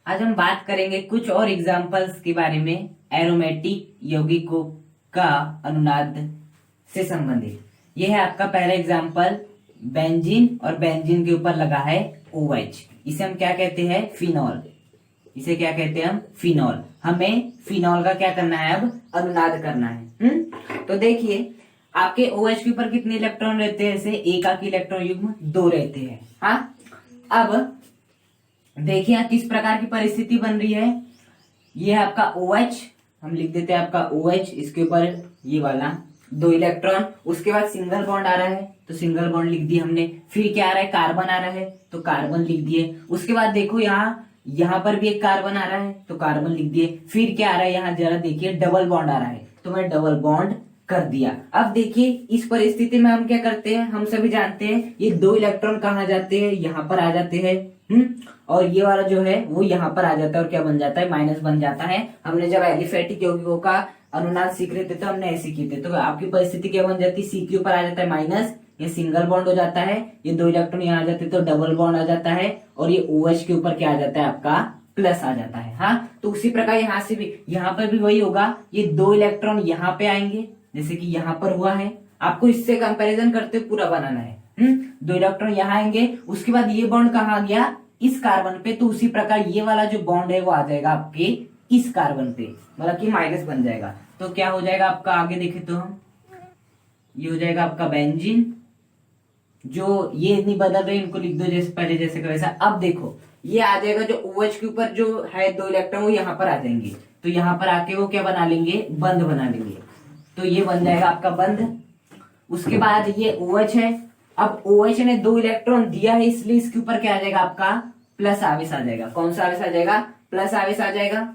आज हम बात करेंगे कुछ और एग्जाम्पल्स के बारे में एरोमेटिक यौगिकों का अनुनाद से संबंधित। यह है आपका पहला एग्जाम्पल, बेंजीन और बेंजीन के ऊपर लगा है OH। इसे हम क्या कहते हैं? फिनॉल। इसे क्या कहते हैं हम? फिनॉल। हमें फिनॉल का क्या करना है? अब अनुनाद करना है। तो देखिए आपके OH के ऊपर कितने इलेक्ट्रॉन रहते हैं? ऐसे एकाकी इलेक्ट्रॉन युग्म 2 रहते हैं। हाँ, अब देखिए यहाँ किस प्रकार की परिस्थिति बन रही है। ये है आपका OH, हम लिख देते हैं आपका OH, इसके ऊपर ये वाला 2 इलेक्ट्रॉन, उसके बाद सिंगल बॉन्ड आ रहा है तो सिंगल बॉन्ड लिख दिए हमने। फिर क्या आ रहा है? कार्बन आ रहा है तो कार्बन लिख दिए। उसके बाद देखो यहाँ पर भी एक कार्बन आ रहा है तो कार्बन लिख दिए। फिर क्या आ रहा है? यहाँ जरा देखिए डबल बॉन्ड आ रहा है तो मैं डबल बॉन्ड कर दिया। अब देखिए इस परिस्थिति में हम क्या करते हैं? हम सभी जानते हैं ये 2 इलेक्ट्रॉन कहाँ जाते हैं? यहाँ पर आ जाते हैं। और ये वाला जो है वो यहाँ पर आ जाता है और क्या बन जाता है? माइनस बन जाता है। हमने जब एलिफेटिक यौगिकों का अनुनाद सीख रहे थे तो हमने ऐसे किए थे। तो आपकी परिस्थिति क्या बन जाती है? C के ऊपर आ जाता है माइनस, ये सिंगल बॉन्ड हो जाता है, ये 2 इलेक्ट्रॉन यहाँ आ जाते हैं तो डबल बॉन्ड आ जाता है, और ये OH के ऊपर क्या आ जाता है? आपका प्लस आ जाता है। हाँ, तो उसी प्रकार यहाँ से भी, यहाँ पर भी वही होगा। ये 2 इलेक्ट्रॉन यहाँ पे आएंगे जैसे कि यहाँ पर हुआ है। आपको इससे कंपैरिजन करते हुए पूरा बनाना है। 2 इलेक्ट्रॉन यहाँ आएंगे, उसके बाद ये बॉन्ड कहाँ आ गया? इस कार्बन पे। तो उसी प्रकार ये वाला जो बॉन्ड है वो आ जाएगा आपके इस कार्बन पे, मतलब कि माइनस बन जाएगा। तो क्या हो जाएगा आपका? आगे देखे तो हम, ये हो जाएगा आपका बेंजीन। जो ये नहीं बदल रहे इनको लिख दो जैसे पहले जैसे का वैसा। अब देखो ये आ जाएगा जो OH के ऊपर जो है 2 इलेक्ट्रॉन वो यहाँ पर आ जाएंगे, तो यहाँ पर आके वो क्या बना लेंगे? बंध बना लेंगे। तो ये बन जाएगा आपका बंध। उसके बाद ये OH है। अब OH ने 2 इलेक्ट्रॉन दिया है इसलिए इसके ऊपर क्या आ जाएगा? आपका प्लस आवेश आ जाएगा। कौन सा आवेश आ जाएगा? प्लस आवेश आ जाएगा।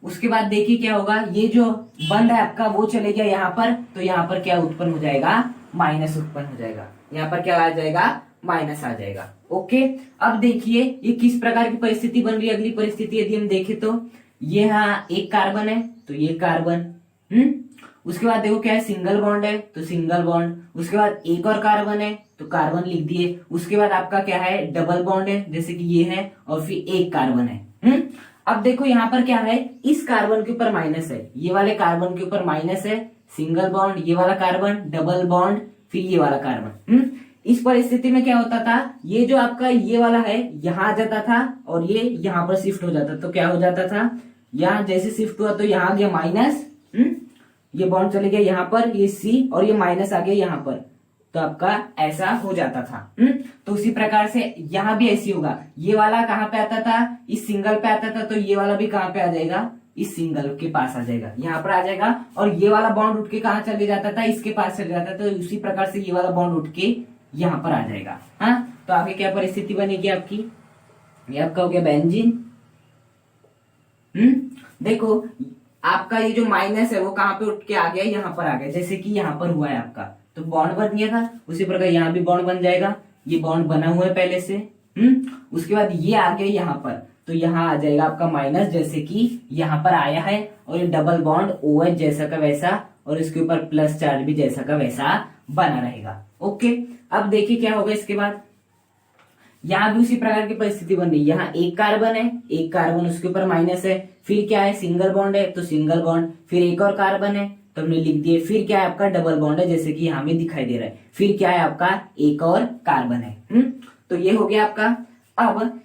उसके बाद देखिए क्या होगा, ये जो बंध है आपका वो चले गया यहाँ पर, तो यहाँ पर क्या उत्पन्न हो जाएगा? माइनस उत्पन्न हो जाएगा। यहाँ पर क्या आ जाएगा? माइनस आ जाएगा। ओके, अब देखिए ये किस प्रकार की परिस्थिति बन रही है। अगली परिस्थिति यदि हम देखें तो ये यहाँ एक कार्बन है तो ये कार्बन, उसके बाद देखो क्या है? सिंगल बॉन्ड है तो सिंगल बॉन्ड। उसके बाद एक और कार्बन है तो कार्बन लिख दिए। उसके बाद आपका क्या है? डबल बॉन्ड है जैसे कि ये है, और फिर एक कार्बन है। अब देखो यहाँ पर क्या है? इस कार्बन के ऊपर माइनस है, ये वाले कार्बन के ऊपर माइनस है, सिंगल बॉन्ड, ये वाला कार्बन, डबल बॉन्ड, फिर ये वाला कार्बन। इस परिस्थिति में क्या होता था? ये जो आपका ये वाला है यहाँ आ जाता था और ये यहाँ पर शिफ्ट हो जाता। तो क्या हो जाता था? यहाँ जैसे शिफ्ट हुआ तो यहाँ आ गया माइनस, ये बॉन्ड चले गया यहाँ पर, ये C, और ये माइनस आ गया यहाँ पर। तो आपका ऐसा हो जाता था। तो उसी प्रकार से यहाँ भी ऐसी होगा। ये वाला कहाँ पे आता था? इस सिंगल पे आता था, तो ये वाला भी कहाँ पे आ जाएगा? इस सिंगल के पास आ जाएगा, यहाँ पर आ जाएगा। और ये वाला बॉन्ड उठ के कहाँ चले जाता था? इसके पास चले जाता था। तो उसी प्रकार से ये वाला बॉन्ड उठ के यहाँ पर आ जाएगा। हाँ, तो आगे क्या परिस्थिति बनेगी आपकी? ये आपका हो गया बेंजीन। देखो आपका ये जो माइनस है वो कहाँ पे उठ के आ गया? यहाँ पर आ गया, जैसे कि यहाँ पर हुआ है आपका। तो बॉन्ड बन गया था, उसी प्रकार यहाँ भी बॉन्ड बन जाएगा। ये बॉन्ड बना हुआ है पहले से। उसके बाद ये आ गया यहाँ पर, तो यहाँ आ जाएगा आपका माइनस, जैसे कि यहाँ पर आया है। और ये डबल बॉन्ड OH जैसा का वैसा, और इसके ऊपर प्लस चार्ज भी जैसा का वैसा बना रहेगा। ओके, अब देखिए क्या होगा इसके बाद। यहाँ भी उसी प्रकार की परिस्थिति बन रही है। यहाँ एक कार्बन है, एक कार्बन, उसके ऊपर माइनस है। फिर क्या है? सिंगल बॉन्ड है तो सिंगल बॉन्ड, फिर एक और कार्बन है तो हमने लिख दिए। फिर क्या है? आपका डबल बॉन्ड है जैसे कि यहाँ में दिखाई दे रहा है। फिर क्या है? आपका एक और कार्बन है। तो ये हो गया आपका। अब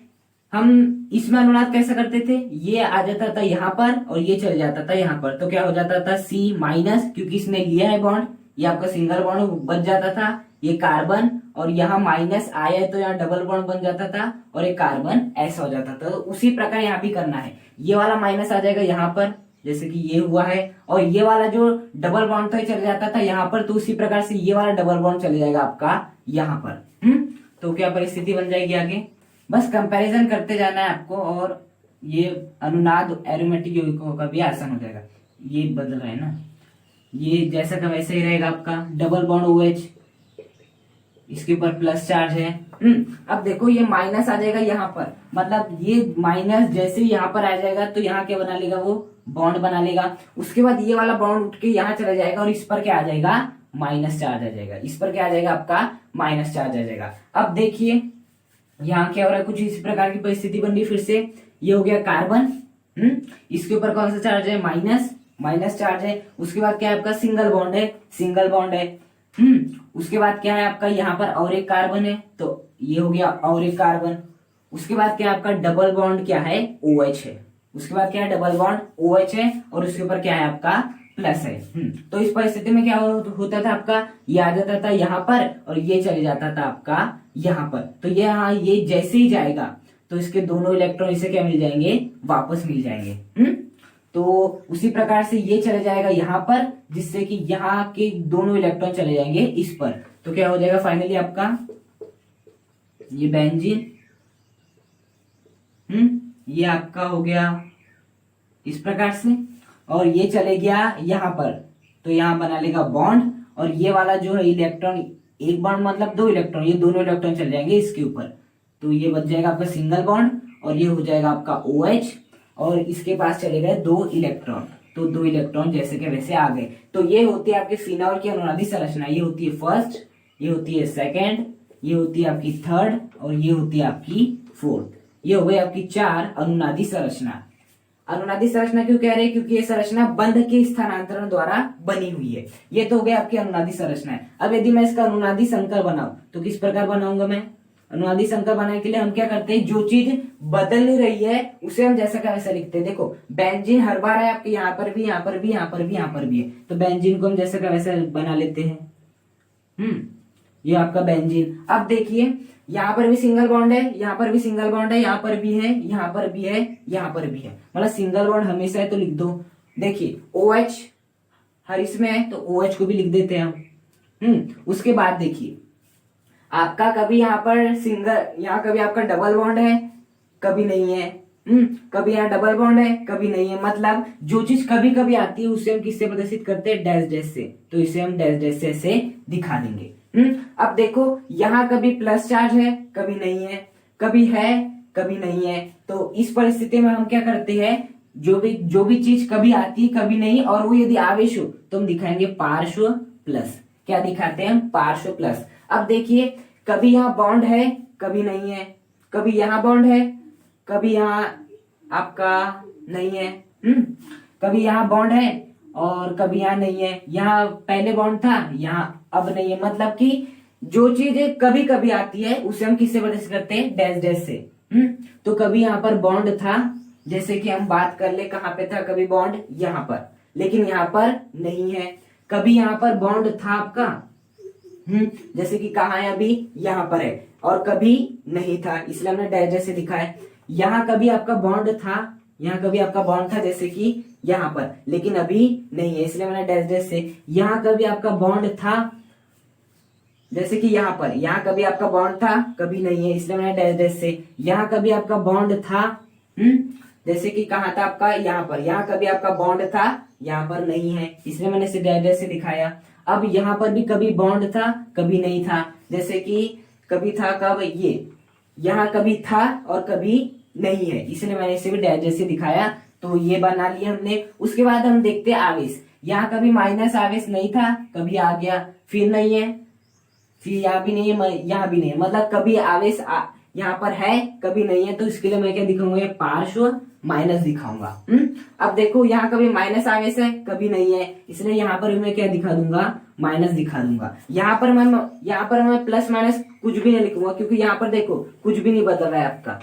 हम इसमें अनुनाद कैसा करते थे? ये आ जाता था यहाँ पर और ये चल जाता था यहाँ पर, तो क्या हो जाता था? C माइनस, क्योंकि इसने लिया है बॉन्ड, ये आपका सिंगल बॉन्ड बच जाता था। ये कार्बन, और यहाँ माइनस आया है तो यहाँ डबल बॉन्ड बन जाता था, और एक कार्बन ऐसा हो जाता था। तो उसी प्रकार यहाँ भी करना है। ये वाला माइनस आ जाएगा यहाँ पर, जैसे कि ये हुआ है, और ये वाला जो डबल बॉन्ड था चले जाता था यहाँ पर, तो उसी प्रकार से ये वाला डबल बॉन्ड चले जाएगा आपका यहाँ पर। तो क्या परिस्थिति बन जाएगी आगे? बस कंपैरिजन करते जाना है आपको, और ये अनुनाद एरोमेटिक यौगिकों का भी आसान हो जाएगा। ये बदल रहा है ना, ये जैसा का वैसा ही रहेगा आपका। डबल बॉन्ड OH, इसके ऊपर प्लस चार्ज है। अब देखो ये माइनस आ जाएगा यहाँ पर, मतलब ये माइनस जैसे ही यहाँ पर आ जाएगा तो यहाँ क्या बना लेगा? वो बॉन्ड बना लेगा। उसके बाद ये वाला बॉन्ड उठ के यहाँ चला जाएगा और इस पर क्या आ जाएगा? माइनस चार्ज आ जाएगा। इस पर क्या आ जाएगा? आपका माइनस चार्ज आ जाएगा। अब देखिए यहाँ क्या हो रहा है? कुछ इस प्रकार की परिस्थिति बन रही। फिर से ये हो गया कार्बन। इसके ऊपर कौन सा चार्ज है? माइनस चार्ज है। उसके बाद क्या है आपका? सिंगल बॉन्ड है। उसके बाद क्या है आपका? यहाँ पर और एक कार्बन है, तो ये हो गया और एक कार्बन। उसके बाद क्या है आपका? डबल बॉन्ड क्या है? OH है। उसके बाद क्या है? डबल बॉन्ड OH है और उसके ऊपर क्या है आपका? प्लस है। तो इस परिस्थिति में क्या होता था आपका? ये आ जाता था यहाँ पर और ये चले जाता था आपका यहाँ पर। तो ये यहाँ ये जैसे ही जाएगा तो इसके दोनों इलेक्ट्रॉन इसे क्या मिल जाएंगे? वापस मिल जाएंगे। तो उसी प्रकार से ये चले जाएगा यहाँ पर, जिससे कि यहाँ के दोनों इलेक्ट्रॉन चले जाएंगे इस पर। तो क्या हो जाएगा फाइनली आपका? ये बेंजीन, ये आपका हो गया इस प्रकार से, और ये चले गया यहाँ पर, तो यहाँ बना लेगा बॉन्ड, और ये वाला जो है इलेक्ट्रॉन, एक बॉन्ड मतलब दो इलेक्ट्रॉन, ये दोनों इलेक्ट्रॉन चले जाएंगे इसके ऊपर, तो ये बच जाएगा आपका सिंगल बॉन्ड, और ये हो जाएगा आपका OH, और इसके पास चले गए दो इलेक्ट्रॉन, तो दो इलेक्ट्रॉन जैसे के वैसे आ गए। तो ये होती है आपके फिनॉल की अनुनादी संरचना। ये होती है फर्स्ट, ये होती है सेकेंड, ये होती है आपकी थर्ड, और ये होती है आपकी फोर्थ। ये हो गई आपकी 4 अनुनादी संरचना। अनुनादी संरचना क्यों कह रहे हैं? क्योंकि ये संरचना बंध के स्थानांतरण द्वारा बनी हुई है। ये तो हो गया आपकी अनुनादी संरचना है। अब यदि मैं इसका अनुनादी संकर बनाऊं तो किस प्रकार बनाऊंगा मैं? अनुनादी संकर बनाने के लिए हम क्या करते हैं? जो चीज बदल नहीं रही है उसे हम जैसा का वैसा लिखते हैं। देखो बेंजीन हर बार है आपके, यहाँ पर भी, यहाँ पर भी, यहाँ पर भी, यहाँ पर भी है, तो बेंजीन को हम जैसा का वैसा बना लेते हैं। ये आपका बेंजीन। अब देखिए यहाँ पर भी सिंगल बॉन्ड है, यहाँ पर भी सिंगल बॉन्ड है, यहाँ पर भी है, यहाँ पर भी है, यहाँ पर भी है, मतलब सिंगल बॉन्ड हमेशा है तो लिख दो। देखिए OH हर इसमें है तो OH को भी लिख देते हैं हम। उसके बाद देखिए आपका कभी यहाँ पर सिंगल, यहाँ कभी आपका डबल बॉन्ड है, कभी नहीं है। कभी यहाँ डबल बॉन्ड है, कभी नहीं है। मतलब जो चीज कभी कभी आती है उसे हम किससे प्रदर्शित करते हैं? डैश डैश से। तो इसे हम डैश डैश से ऐसे दिखा देंगे। अब देखो यहाँ कभी प्लस चार्ज है, कभी नहीं है, कभी है, कभी नहीं है। तो इस परिस्थिति में हम क्या करते हैं? जो भी चीज कभी आती है कभी नहीं, और वो यदि आवेश हो तो हम दिखाएंगे पार्श्व प्लस। क्या दिखाते हैं? पार्श्व प्लस। अब देखिए कभी यहाँ बॉन्ड है, कभी नहीं है, कभी यहाँ बॉन्ड है, कभी यहाँ आपका नहीं है। कभी यहाँ बॉन्ड है और कभी यहाँ नहीं है। यहाँ पहले बॉन्ड था, यहाँ अब नहीं है। मतलब कि जो चीज कभी कभी आती है उसे हम किससे प्रदर्शित करते हैं? डैश डैश से। तो कभी यहाँ पर बॉन्ड था, जैसे कि हम बात कर ले कहाँ पे था कभी बॉन्ड? यहाँ पर, लेकिन यहाँ पर नहीं है। कभी यहाँ पर बॉन्ड था आपका, जैसे कि कहाँ है अभी? यहाँ पर है, और कभी नहीं था, इसलिए हमने डैश डैश से दिखाया। यहाँ कभी आपका बॉन्ड था, यहाँ कभी आपका बॉन्ड था जैसे कि यहाँ पर, लेकिन अभी नहीं है, इसलिए मैंने डैश डैश से। यहाँ कभी आपका बॉन्ड था जैसे कि यहाँ पर, यहाँ कभी आपका बॉन्ड था, कभी नहीं है, इसलिए मैंने डैश डैश से। यहाँ कभी आपका बॉन्ड था, जैसे कि कहाँ था आपका? यहाँ पर। यहाँ कभी आपका बॉन्ड था, यहाँ पर नहीं है, इसलिए मैंने इसे डैश डैश से दिखाया। अब यहाँ पर भी कभी बॉन्ड था, कभी नहीं था, जैसे कि कभी था कब? ये यहाँ कभी था और कभी नहीं है, इसलिए मैंने इसे भी डैश डैश से दिखाया। तो ये बना लिया हमने। उसके बाद हम देखते हैं आवेश। यहाँ कभी माइनस आवेश नहीं था, कभी आ गया, फिर नहीं है, फिर यहाँ भी नहीं है, यहाँ भी नहीं है। मतलब कभी आवेश यहाँ पर है, कभी नहीं है, तो इसके लिए मैं क्या दिखाऊंगा? पार्श्व माइनस दिखाऊंगा। अब देखो यहाँ कभी माइनस आवेश है, कभी नहीं है, इसलिए यहाँ पर भी मैं क्या दिखा दूंगा? माइनस दिखा दूंगा। यहाँ पर मैं प्लस माइनस कुछ भी नहीं लिखूंगा, क्योंकि यहाँ पर देखो कुछ भी नहीं बदल रहा है आपका,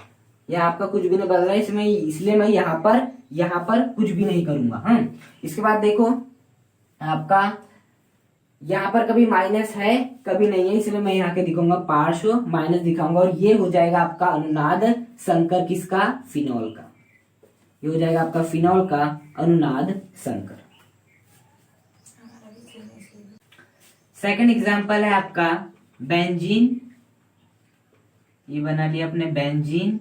यहाँ आपका कुछ भी नहीं बदल रहा है, इसलिए मैं यहाँ पर कुछ भी नहीं करूंगा। इसके बाद देखो आपका यहाँ पर कभी माइनस है, कभी नहीं है, इसलिए मैं यहाँ के दिखाऊंगा पार्श्व माइनस दिखाऊंगा, और ये हो जाएगा आपका अनुनाद संकर किसका? फिनॉल का। ये हो जाएगा आपका फिनॉल का अनुनाद संकर। सेकंड एग्जांपल है आपका बेंजीन। ये बना लिया अपने बेंजीन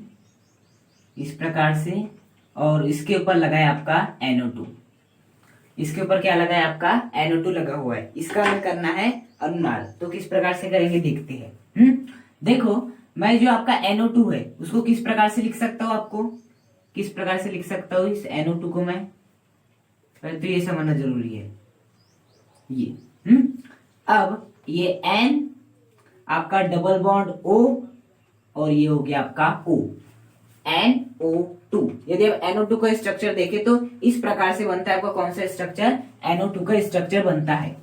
इस प्रकार से, और इसके ऊपर लगा है आपका NO2। इसके ऊपर क्या लगा है आपका? NO2 लगा हुआ है। इसका हमें करना है अनुनाद। तो किस प्रकार से करेंगे देखते हैं। देखो मैं जो आपका NO2 है उसको किस प्रकार से लिख सकता हूँ? आपको किस प्रकार से लिख सकता हूँ इस NO2 को मैं? पहले तो ये समझना जरूरी है। ये अब ये N आपका डबल बॉन्ड O, और ये हो गया आपका O, NO NO2। यदि आप NO2 का स्ट्रक्चर देखें तो इस प्रकार से बनता है आपका कौन सा स्ट्रक्चर, NO2 का स्ट्रक्चर बनता है।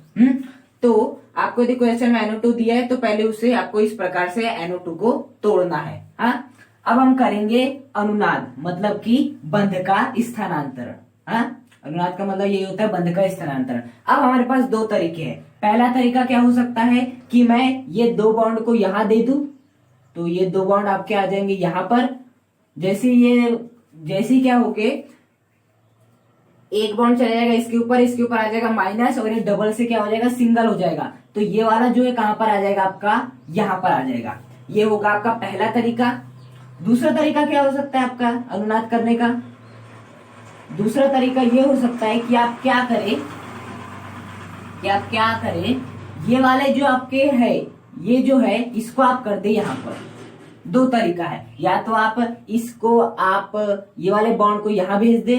तो आपको यदि क्वेश्चन में NO2 दिया है तो पहले उसे आपको इस प्रकार से NO2 को तोड़ना है। हाँ, अब हम करेंगे अनुनाद, मतलब कि बंध का स्थानांतरण। हाँ, अनुनाद का मतलब यही होता है बंध का स्थानांतरण। अब हमारे पास दो तरीके हैं। पहला तरीका क्या हो सकता है कि मैं ये दो बॉन्ड को यहां दे दूं, तो ये दो बॉन्ड आपके आ जाएंगे यहां पर। जैसे क्या हो गए, एक बॉन्ड चला जाएगा इसके ऊपर आ जाएगा माइनस, और ये डबल से क्या हो जाएगा, सिंगल हो जाएगा। तो ये वाला जो है कहां पर आ जाएगा आपका, यहां पर आ जाएगा। ये होगा आपका पहला तरीका। दूसरा तरीका क्या हो सकता है आपका अनुनाद करने का? दूसरा तरीका ये हो सकता है कि आप क्या करें, ये वाले जो आपके है, ये जो है इसको आप कर दे यहाँ पर। दो तरीका है, या तो आप इसको आप ये वाले बॉन्ड को यहां भेज दे,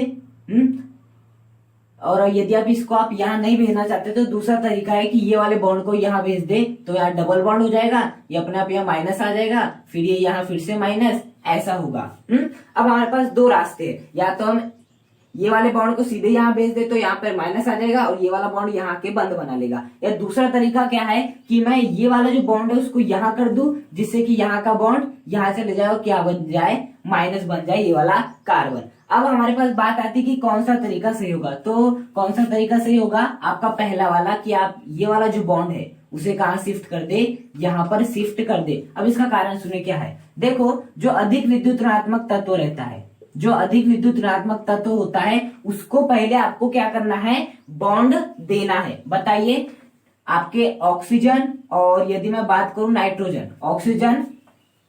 और यदि आप इसको आप यहां नहीं भेजना चाहते तो दूसरा तरीका है कि ये वाले बॉन्ड को यहां भेज दे, तो यहाँ डबल बॉन्ड हो जाएगा, ये अपने आप यहाँ माइनस आ जाएगा, फिर ये यहाँ फिर से माइनस, ऐसा होगा। अब हमारे पास दो रास्ते हैं, या तो हम ये वाले बॉन्ड को सीधे यहाँ भेज दे तो यहाँ पर माइनस आ जाएगा और ये वाला बॉन्ड यहाँ के बंद बना लेगा, या दूसरा तरीका क्या है कि मैं ये वाला जो बॉन्ड है उसको यहाँ कर दूं, जिससे कि यहाँ का बॉन्ड यहाँ चले जाए और क्या बन जाए, माइनस बन जाए ये वाला कार्बन। अब हमारे पास बात आती है कि कौन सा तरीका सही होगा। तो कौन सा तरीका सही होगा, आपका पहला वाला, कि आप ये वाला जो बॉन्ड है उसे कहां शिफ्ट कर दे, यहाँ पर शिफ्ट कर दे। अब इसका कारण सुने क्या है। देखो, जो अधिक विद्युत ऋणात्मक तत्व रहता है, जो अधिक विद्युत ऋणात्मक तत्व होता है, उसको पहले आपको क्या करना है, बॉन्ड देना है। बताइए, आपके ऑक्सीजन और यदि मैं बात करूं नाइट्रोजन,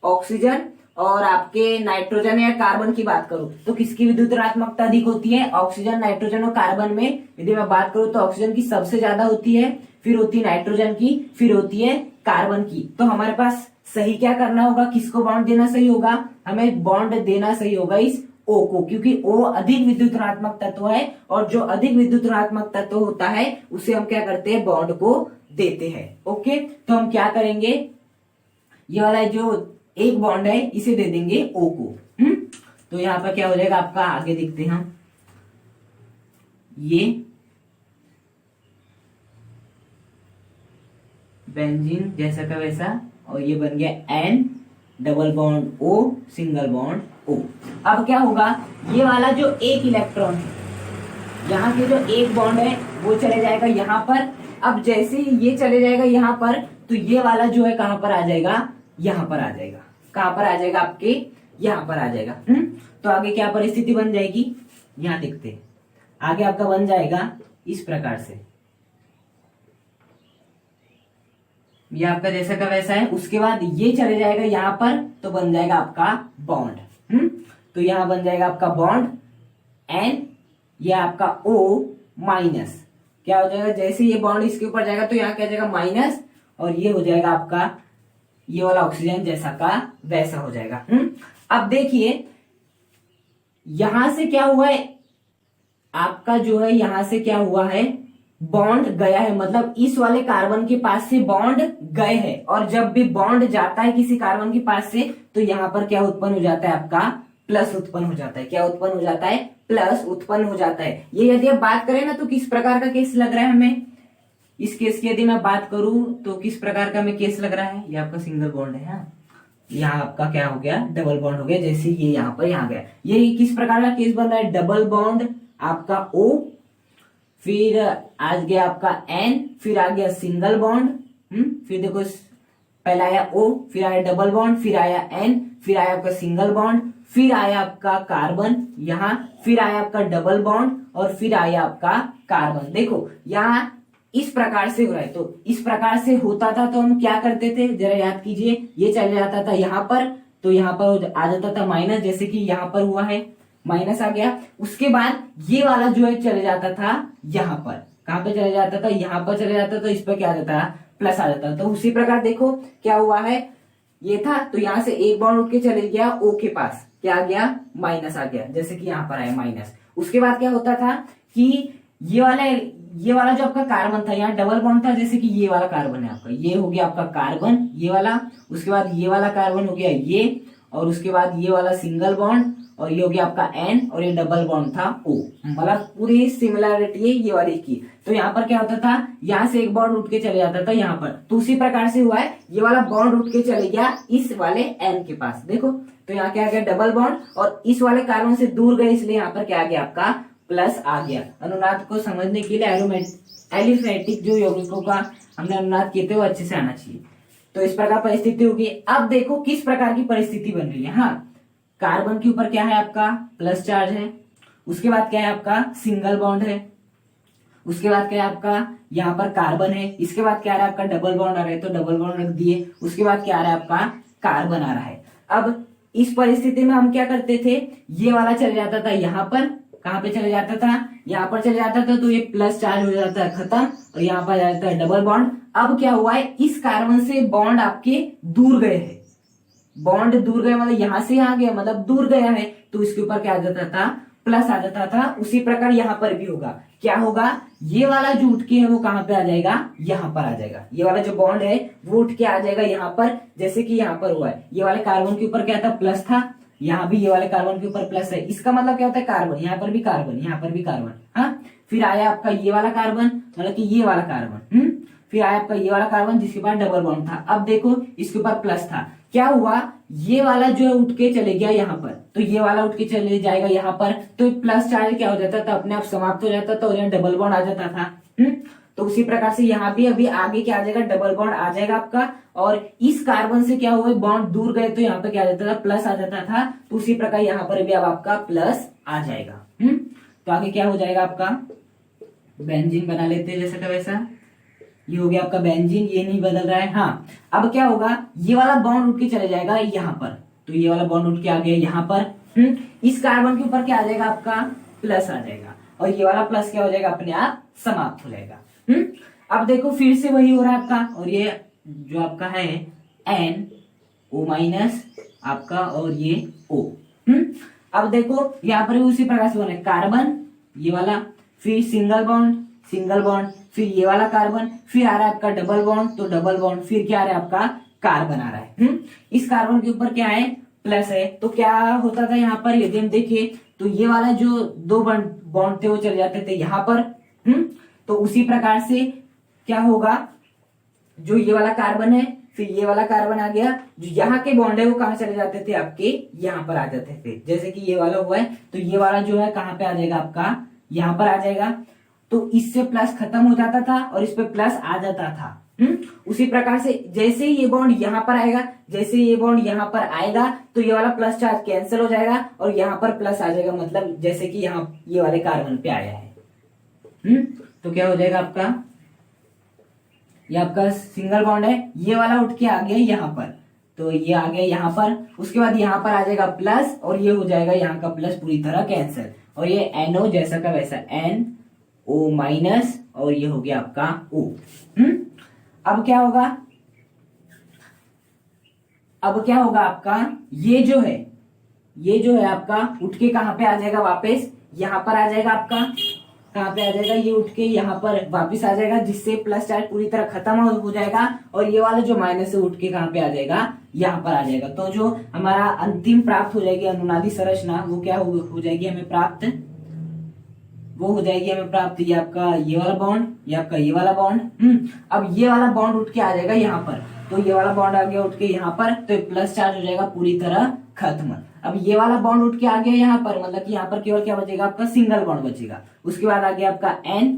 ऑक्सीजन और आपके नाइट्रोजन या कार्बन की बात करूं तो किसकी विद्युत ऋणात्मकता अधिक होती है, ऑक्सीजन, नाइट्रोजन और कार्बन में यदि मैं बात करूं तो ऑक्सीजन की सबसे ज्यादा होती है, फिर होती है नाइट्रोजन की, फिर होती है कार्बन की। तो हमारे पास सही क्या करना होगा, किसको बॉन्ड देना सही होगा, हमें बॉन्ड देना सही होगा इस O को, क्योंकि O अधिक विद्युत ऋणात्मक तत्व है, और जो अधिक विद्युत ऋणात्मक तत्व होता है उसे हम क्या करते हैं, बॉन्ड को देते हैं। ओके, तो हम क्या करेंगे, ये वाला जो एक बॉन्ड है इसे दे देंगे O को। तो यहाँ पर क्या हो जाएगा आपका, आगे देखते हैं हम, ये बेंजीन जैसा का वैसा, और ये बन गया N double bond O single bond O। अब क्या होगा, ये वाला जो एक इलेक्ट्रॉन है, यहाँ के जो एक बॉन्ड है वो चले जाएगा यहाँ पर। अब जैसे ही ये चले जाएगा यहाँ पर, तो ये वाला जो है कहां पर आ जाएगा, यहाँ पर आ जाएगा। कहां पर आ जाएगा, आपके यहाँ पर आ जाएगा। तो आगे क्या परिस्थिति बन जाएगी, यहाँ देखते हैं। आगे आपका बन जाएगा इस प्रकार से, ये आपका जैसा का वैसा है। उसके बाद ये चले जाएगा यहाँ पर, तो बन जाएगा आपका बॉन्ड। तो यहाँ बन जाएगा आपका बॉन्ड N, ये आपका O माइनस, क्या हो जाएगा, जैसे ये बॉन्ड इसके ऊपर जाएगा तो यहाँ क्या जाएगा माइनस, और ये हो जाएगा आपका ये वाला ऑक्सीजन जैसा का वैसा हो जाएगा। अब देखिए, यहां से क्या हुआ है, आपका जो है यहां से क्या हुआ है, बॉन्ड गया है, मतलब इस वाले कार्बन के पास से बॉन्ड गए हैं। और जब भी बॉन्ड जाता है किसी कार्बन के पास से, तो यहाँ पर क्या उत्पन्न हो जाता है, आपका प्लस उत्पन्न हो जाता है। क्या उत्पन्न हो जाता है, प्लस उत्पन्न हो जाता है। ये यदि आप बात करें ना, तो किस प्रकार का केस लग रहा है हमें, इस केस की यदि मैं बात करूं तो किस प्रकार का हमें केस लग रहा है, ये आपका सिंगल बॉन्ड है। हाँ, यहाँ आपका क्या हो गया, डबल बॉन्ड हो गया, जैसे ये यहाँ पर यहाँ गया। ये किस प्रकार का केस बन रहा है, डबल बॉन्ड आपका O, फिर आ गया आपका N, फिर आ गया सिंगल बॉन्ड। फिर देखो, पहला आया O, फिर आया डबल बॉन्ड, फिर आया N, फिर आया आपका सिंगल बॉन्ड, फिर आया आपका कार्बन यहाँ, फिर आया आपका डबल बॉन्ड, और फिर आया आपका कार्बन। देखो यहाँ इस प्रकार से हो रहा है। तो इस प्रकार से होता था तो हम क्या करते थे, जरा याद कीजिए। ये चल जाता था यहाँ पर, तो यहाँ पर आ जाता था माइनस, जैसे कि यहाँ पर हुआ है, माइनस आ गया। उसके बाद ये वाला जो है चले जाता था यहाँ पर, कहां पे चले जाता था, यहाँ पर चले जाता था, तो इस पर क्या आ जाता है, प्लस आ जाता। तो उसी प्रकार देखो क्या हुआ है, ये था तो यहाँ से एक बॉन्ड उठ के चले गया O के पास, क्या आ गया, माइनस आ गया, जैसे कि यहाँ पर आया माइनस। उसके बाद क्या होता था कि ये वाला जो आपका कार्बन था, यहाँ डबल बॉन्ड था, जैसे कि ये वाला कार्बन है आपका, ये हो गया आपका कार्बन ये वाला, उसके बाद ये वाला कार्बन हो गया ये, और उसके बाद ये वाला सिंगल बॉन्ड, और ये हो गया आपका N और ये डबल बॉन्ड था O। मतलब पूरी सिमिलरिटी है ये वाली की। तो यहाँ पर क्या होता था, यहाँ से एक बॉन्ड उठ के चले जाता था यहाँ पर, तो उसी प्रकार से हुआ है, ये वाला बॉन्ड उठ के चले गया इस वाले N के पास। देखो तो यहाँ क्या आ गया डबल बॉन्ड, और इस वाले कार्बन से दूर गए इसलिए यहाँ पर क्या आ गया आपका प्लस आ गया। अनुनाद को समझने के लिए एलिफेटिक जो यौगिकों का हमने अनुनाद किए थे वो अच्छे से आना चाहिए। तो इस प्रकार परिस्थिति होगी। अब देखो किस प्रकार की परिस्थिति बन रही है। हाँ, कार्बन के ऊपर क्या है आपका प्लस चार्ज है, उसके बाद क्या है आपका सिंगल बॉन्ड है, उसके बाद क्या है आपका यहाँ पर कार्बन है, इसके बाद क्या आ रहा है आपका डबल बॉन्ड आ रहा है, तो डबल बॉन्ड रख दिए, उसके बाद क्या आ रहा है आपका कार्बन आ रहा है। अब इस परिस्थिति में हम क्या करते थे, ये वाला चले जाता था यहाँ पर, कहाँ पे चले जाता था, यहाँ पर चले जाता था, तो ये प्लस चार्ज हो जाता है खत्म, और यहाँ पर आ जाता है डबल बॉन्ड। अब क्या हुआ है, इस कार्बन से बॉन्ड आपके दूर गए हैं, बॉन्ड दूर गए मतलब यहाँ से यहाँ गया मतलब दूर गया है, तो इसके ऊपर क्या आ जाता था प्लस आ जाता था। उसी प्रकार यहाँ पर भी होगा, क्या होगा, ये वाला जो उठ के है वो कहाँ पे आ जाएगा, यहाँ पर आ जाएगा। ये वाला जो बॉन्ड है वो उठ के आ जाएगा यहाँ पर, जैसे कि यहाँ पर हुआ है, ये वाले कार्बन के ऊपर क्या था प्लस था, यहाँ भी ये वाले कार्बन के ऊपर प्लस है। इसका मतलब क्या होता है कार्बन, यहाँ पर भी कार्बन, यहाँ पर भी कार्बन। हाँ, फिर आया आपका ये वाला कार्बन, मतलब कि ये वाला कार्बन, फिर आया आपका ये वाला कार्बन जिसके पास डबल बॉन्ड था। अब देखो इसके ऊपर प्लस था, क्या हुआ, ये वाला जो है उठ के चले गया यहाँ पर, तो ये वाला उठ के चले जाएगा यहाँ पर, तो प्लस चार्ज क्या हो जाता था, अपने आप समाप्त हो जाता था और यहाँ डबल बॉन्ड आ जाता था। तो उसी प्रकार से यहाँ भी अभी आगे क्या आ जाएगा, डबल बॉन्ड आ जाएगा आपका, और इस कार्बन से क्या हुआ बॉन्ड दूर गए तो यहाँ पे क्या आ जाता था प्लस आ जाता था। तो उसी प्रकार यहाँ पर भी अब आपका प्लस आ जाएगा। तो आगे क्या हो जाएगा आपका बेंजीन बना लेते हैं जैसा का वैसा, ये हो गया आपका बेंजीन, ये नहीं बदल रहा है। हाँ, अब क्या होगा, ये वाला बॉन्ड उठ के चले जाएगा यहाँ पर, तो ये वाला बॉन्ड उठ के आ गया यहाँ पर, इस कार्बन के ऊपर क्या आ जाएगा आपका प्लस आ जाएगा, और ये वाला प्लस क्या हो जाएगा अपने आप समाप्त हो जाएगा। अब देखो फिर से वही हो रहा है आपका, और ये जो आपका है NO माइनस आपका और ये O। अब देखो यहाँ पर उसी प्रकार से होना है, कार्बन ये वाला, फिर सिंगल बॉन्ड, फिर ये वाला कार्बन, फिर आ रहा है आपका डबल बॉन्ड, तो डबल बॉन्ड, फिर क्या आ रहा है आपका कार्बन आ रहा है। इस कार्बन के ऊपर क्या है प्लस है, तो क्या होता था यहाँ पर यदि हम देखें तो ये वाला जो दो बॉन्ड थे वो चले जाते थे यहाँ पर। तो उसी प्रकार से क्या होगा, जो ये वाला कार्बन है फिर ये वाला कार्बन आ गया, जो यहाँ के बॉन्ड है वो कहाँ चले जाते थे आपके यहाँ पर आ जाते थे, जैसे कि ये वाला हुआ है, तो ये वाला जो है कहाँ पे आ जाएगा आपका यहाँ पर आ जाएगा, तो इससे प्लस खत्म हो जाता था और इस पे प्लस आ जाता था। उसी प्रकार से जैसे ये बॉन्ड यहाँ पर आएगा, जैसे ये बॉन्ड यहाँ पर आएगा, तो ये वाला प्लस चार्ज कैंसिल हो जाएगा और यहाँ पर प्लस आ जाएगा, मतलब जैसे कि यहाँ ये वाले कार्बन पे आया है। तो क्या हो जाएगा आपका, ये आपका सिंगल बॉन्ड है, ये वाला उठ के आ गया यहाँ पर, तो ये आ गया यहाँ पर, उसके बाद यहाँ पर आ जाएगा प्लस और ये हो जाएगा यहाँ का प्लस पूरी तरह कैंसिल, और ये NO जैसा का वैसा NO माइनस और ये हो गया आपका O। अब क्या होगा, अब क्या होगा आपका, ये जो है आपका उठ के कहां पे आ जाएगा, वापस यहाँ पर आ जाएगा आपका, कहां पे आ जाएगा, ये उठ के यहाँ पर वापस आ जाएगा, जिससे प्लस चार्ज पूरी तरह खत्म हो जाएगा, और ये वाला जो माइनस है उठ के कहां पे आ जाएगा, यहाँ पर आ जाएगा। तो जो हमारा अंतिम प्राप्त हो जाएगी अनुनादी संरचना वो क्या हो जाएगी हमें प्राप्त, वो हो जाएगी हमें प्राप्त ये आपका ये वाला बॉन्ड, ये आपका ये वाला बॉन्ड। अब ये वाला बॉन्ड उठ के आ जाएगा यहाँ पर, तो ये वाला बॉन्ड आ गया उठ के यहाँ पर, तो प्लस चार्ज हो जाएगा पूरी तरह खत्म। अब ये वाला बॉन्ड उठ के आ गया यहाँ पर, मतलब कि यहाँ पर केवल क्या बचेगा आपका सिंगल बॉन्ड बचेगा। उसके बाद आ गया आपका N,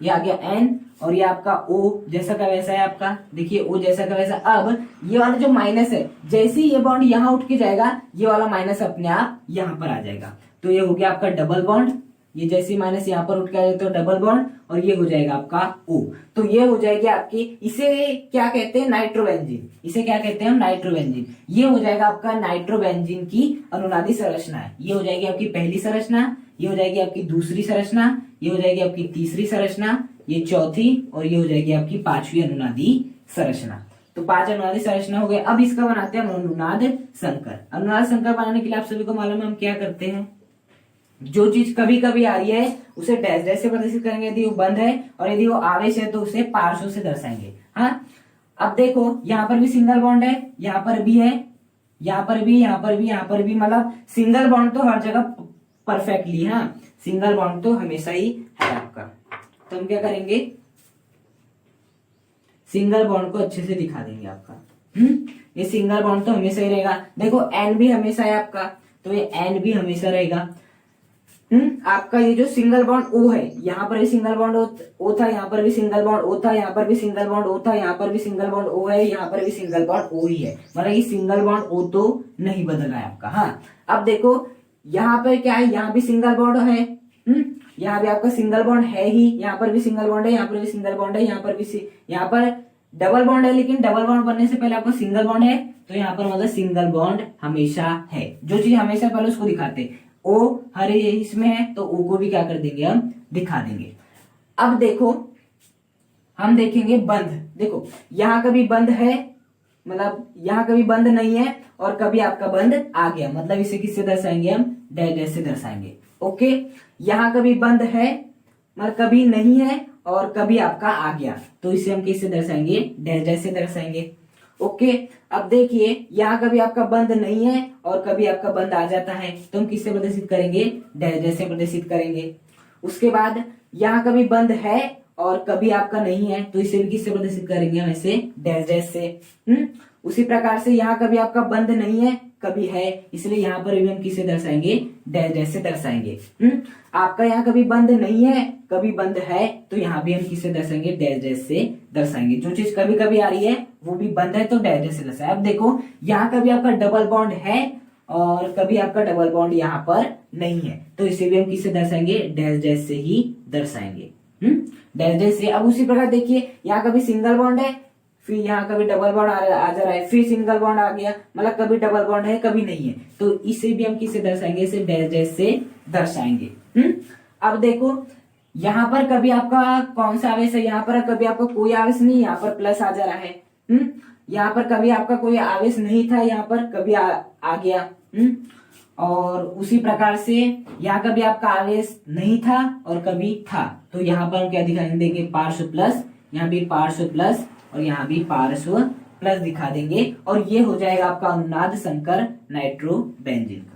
ये आ गया N और ये आपका O जैसा का वैसा है आपका, देखिए O जैसा का वैसा। अब ये वाला जो माइनस है, जैसे ही ये बॉन्ड यहाँ उठ के जाएगा ये वाला माइनस अपने आप यहाँ पर आ जाएगा, तो ये हो गया आपका डबल बॉन्ड, ये जैसे माइनस यहाँ पर उठ के आ जाए तो डबल बॉन्ड और ये हो जाएगा आपका O। तो ये हो जाएगी आपकी, इसे क्या कहते हैं नाइट्रोबेंजीन, इसे क्या कहते हैं हम नाइट्रोबेंजीन। ये हो जाएगा आपका नाइट्रोबेंजीन की अनुनादी संरचना है। ये हो जाएगी आपकी पहली संरचना, ये हो जाएगी आपकी दूसरी संरचना, ये हो जाएगी आपकी तीसरी संरचना, ये चौथी और ये हो जाएगी आपकी पांचवी अनुनादी संरचना। तो 5 अनुनादी संरचना हो गए। अब इसका बनाते हैं अनुनाद संकर। अनुनाद संकर बनाने के लिए आप सभी को मालूम है हम क्या करते हैं, जो चीज कभी कभी आ रही है उसे डैश डैश से प्रदर्शित करेंगे, यदि वो बंद है, और यदि वो आवेश है तो उसे पार्श्व से दर्शाएंगे। हाँ, अब देखो यहाँ पर भी सिंगल बॉन्ड है, यहाँ पर भी है, यहाँ पर भी, यहाँ पर भी, यहाँ पर भी, मतलब सिंगल बॉन्ड तो हर जगह परफेक्टली है, सिंगल बॉन्ड तो हमेशा ही है आपका। तो हम क्या करेंगे, सिंगल बॉन्ड को अच्छे से दिखा देंगे आपका। ये सिंगल बॉन्ड तो हमेशा ही रहेगा। देखो एन भी हमेशा है आपका, तो ये एन भी हमेशा रहेगा। आपका ये जो सिंगल बॉन्ड ओ है, यहाँ पर भी सिंगल बॉन्ड ओ था, यहाँ पर भी सिंगल बॉन्ड ओ था, यहाँ पर भी सिंगल बॉन्ड ओ था, यहाँ पर भी सिंगल बॉन्ड ओ है, यहाँ पर भी सिंगल बॉन्ड ओ ही है, मतलब ये सिंगल बॉन्ड ओ तो नहीं बदला है आपका। हाँ, अब देखो यहाँ पर क्या है, यहाँ भी सिंगल बॉन्ड है, यहाँ भी आपका सिंगल बॉन्ड है ही, यहाँ पर भी सिंगल बॉन्ड है, यहाँ पर भी सिंगल बॉन्ड है, यहाँ पर भी, यहाँ पर डबल बॉन्ड है, लेकिन डबल बॉन्ड बनने से पहले आपका सिंगल बॉन्ड है, तो यहाँ पर मतलब सिंगल बॉन्ड हमेशा है। जो चीज हमेशा पहले उसको दिखाते हैं, ओ हर इसमें है तो ओ को भी क्या कर देंगे, हम दिखा देंगे। अब देखो हम देखेंगे बंद। देखो यहाँ कभी बंद है, मतलब यहाँ कभी बंद नहीं है, और कभी आपका बंद आ गया, मतलब इसे किससे दर्शाएंगे, हम डैश डैश से दर्शाएंगे। ओके, यहाँ कभी बंद है मतलब कभी नहीं है, और कभी आपका आ गया, तो इसे हम किससे दर्शाएंगे, डैश डैश से दर्शाएंगे। ओके, अब देखिए यहाँ कभी आपका बंद नहीं है और कभी आपका बंद आ जाता है, तो हम किससे प्रदर्शित करेंगे, डैश डैश से प्रदर्शित करेंगे। उसके बाद यहाँ कभी बंद है और कभी आपका नहीं है, तो इसे भी किससे प्रदर्शित करेंगे, हम ऐसे डैश डैश से। उसी प्रकार से यहाँ कभी आपका बंद नहीं है कभी है, इसलिए यहाँ पर भी हम किसे दर्शाएंगे, डैश डैश से दर्शाएंगे। आपका यहाँ कभी बंद नहीं है कभी बंद है, तो यहाँ भी हम किसे दर्शाएंगे, डैश डैश से दर्शाएंगे। जो चीज कभी कभी आ रही है वो भी बंद है, तो डैश डैश से दर्शाए। अब देखो यहाँ कभी आपका डबल बॉन्ड है और कभी आपका डबल बॉन्ड यहाँ पर नहीं है, तो इसे भी हम किससे दर्शाएंगे, डैश डैश से ही दर्शाएंगे, डैश डैश से। अब उसी प्रकार देखिए यहाँ कभी सिंगल बॉन्ड है, फिर यहाँ कभी डबल बॉन्ड आ जा रहा है, फिर सिंगल बॉन्ड आ गया, मतलब कभी डबल बॉन्ड है कभी नहीं है, तो इसे भी हम किससे दर्शाएंगे, इसे डैश डैश से दर्शाएंगे। अब देखो यहाँ पर कभी आपका कौन सा आवेश है, यहाँ पर कभी आपका कोई आवेश नहीं, यहाँ पर प्लस आ जा रहा है। यहाँ पर कभी आपका कोई आवेश नहीं था, यहाँ पर कभी आ गया। और उसी प्रकार से यहाँ कभी आपका आवेश नहीं था और कभी था, तो यहाँ पर हम क्या दिखा देंगे, पार्श्व प्लस, यहाँ भी पार्श्व प्लस और यहाँ भी पार्श्व प्लस दिखा देंगे, और ये हो जाएगा आपका अनुनाद संकर नाइट्रोबेंजीन का।